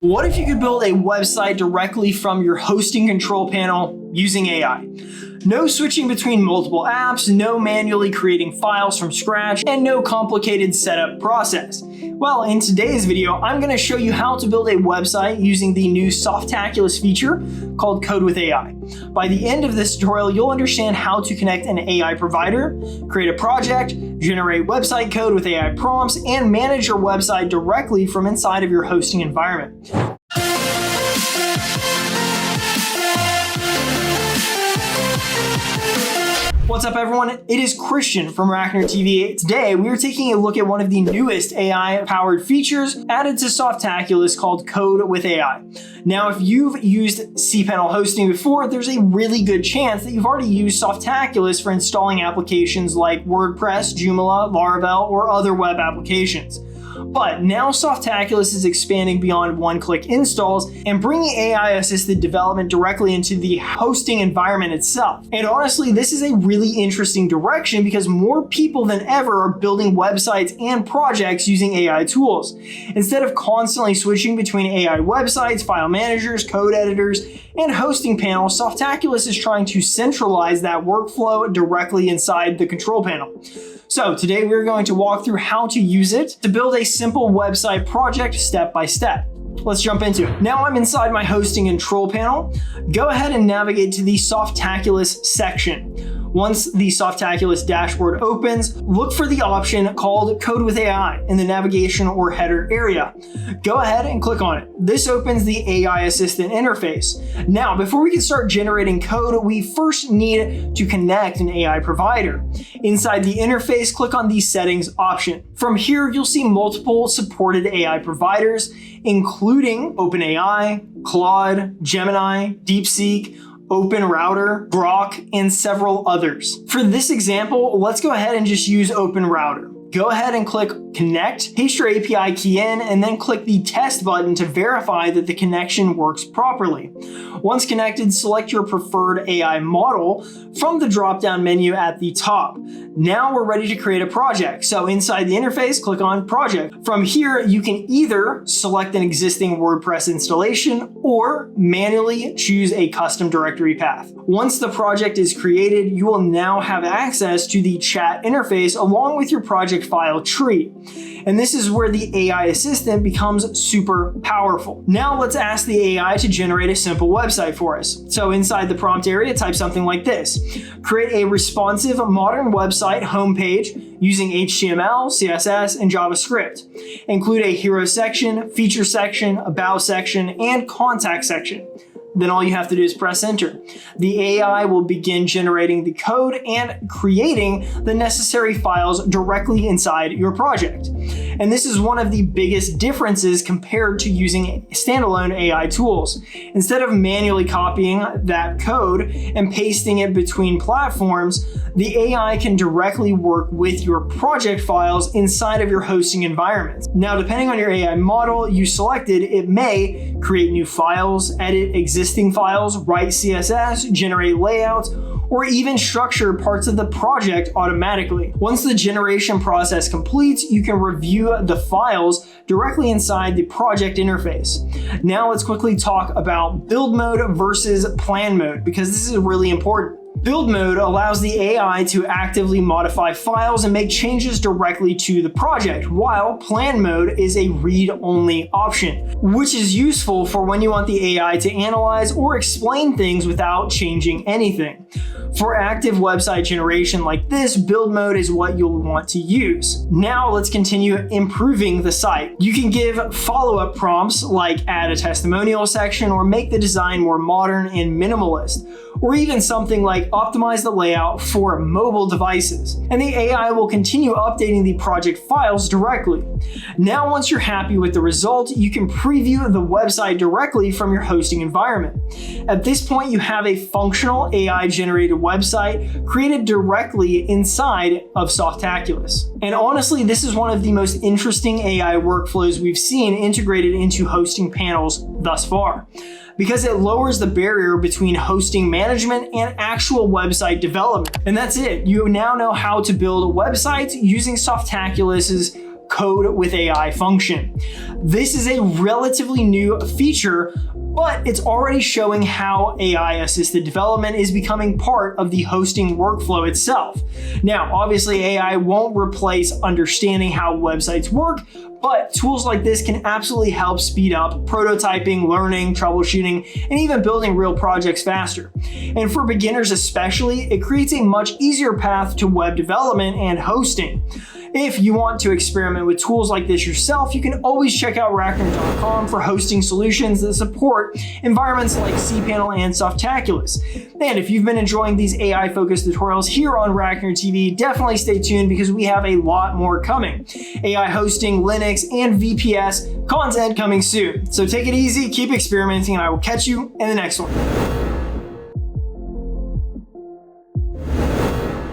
What if you could build a website directly from your hosting control panel using AI? No switching between multiple apps, no manually creating files from scratch, and no complicated setup process. Well, in today's video, I'm going to show you how to build a website using the new Softaculous feature called Code with AI. By the end of this tutorial, you'll understand how to connect an AI provider, create a project, generate website code with AI prompts, and manage your website directly from inside of your hosting environment. What's up, everyone? It is Christian from RackNerd TV. Today, we are taking a look at one of the newest AI-powered features added to Softaculous called Code with AI. Now, if you've used cPanel hosting before, there's a really good chance that you've already used Softaculous for installing applications like WordPress, Joomla, Laravel, or other web applications. But now Softaculous is expanding beyond one-click installs and bringing AI-assisted development directly into the hosting environment itself. And honestly, this is a really interesting direction because more people than ever are building websites and projects using AI tools. Instead of constantly switching between AI websites, file managers, code editors, and hosting panels, Softaculous is trying to centralize that workflow directly inside the control panel. So today we're going to walk through how to use it to build a simple website project step by step. Let's jump into it. Now I'm inside my hosting control panel. Go ahead and navigate to the Softaculous section. Once the Softaculous dashboard opens, look for the option called Code with AI in the navigation or header area. Go ahead and click on it. This opens the AI assistant interface. Now, before we can start generating code, we first need to connect an AI provider. Inside the interface, click on the settings option. From here, you'll see multiple supported AI providers, including OpenAI, Claude, Gemini, DeepSeek, OpenRouter, Grok, and several others. For this example, let's go ahead and just use OpenRouter. Go ahead and click Connect, paste your API key in, and then click the Test button to verify that the connection works properly. Once connected, select your preferred AI model from the drop-down menu at the top. Now we're ready to create a project. So inside the interface, click on Project. From here, you can either select an existing WordPress installation or manually choose a custom directory path. Once the project is created, you will now have access to the chat interface along with your project file tree. And this is where the AI assistant becomes super powerful. Now let's ask the AI to generate a simple website for us. So inside the prompt area, type something like this. Create a responsive modern website homepage using HTML, CSS, and JavaScript. Include a hero section, feature section, about section, and contact section. Then all you have to do is press enter. The AI will begin generating the code and creating the necessary files directly inside your project. And this is one of the biggest differences compared to using standalone AI tools. Instead of manually copying that code and pasting it between platforms, the AI can directly work with your project files inside of your hosting environment. Now, depending on your AI model you selected, it may create new files, edit existing files, write CSS, generate layouts, or even structure parts of the project automatically. Once the generation process completes, you can review the files directly inside the project interface. Now let's quickly talk about build mode versus plan mode, because this is really important. Build mode allows the AI to actively modify files and make changes directly to the project, while plan mode is a read-only option, which is useful for when you want the AI to analyze or explain things without changing anything. For active website generation like this, build mode is what you'll want to use. Now let's continue improving the site. You can give follow-up prompts like add a testimonial section or make the design more modern and minimalist, or even something like optimize the layout for mobile devices. And the AI will continue updating the project files directly. Now, once you're happy with the result, you can preview the website directly from your hosting environment. At this point, you have a functional AI-generated website created directly inside of Softaculous. And honestly, this is one of the most interesting AI workflows we've seen integrated into hosting panels thus far, because it lowers the barrier between hosting management and actual website development. And that's it. You now know how to build websites using Softaculous's Code with AI function. This is a relatively new feature, but it's already showing how AI-assisted development is becoming part of the hosting workflow itself. Now, obviously, AI won't replace understanding how websites work, but tools like this can absolutely help speed up prototyping, learning, troubleshooting, and even building real projects faster. And for beginners especially, it creates a much easier path to web development and hosting. If you want to experiment with tools like this yourself, you can always check out RackNerd.com for hosting solutions that support environments like cPanel and Softaculous. And if you've been enjoying these AI-focused tutorials here on RackNerd TV, definitely stay tuned because we have a lot more coming. AI hosting, Linux, and VPS content coming soon. So take it easy, keep experimenting, and I will catch you in the next one.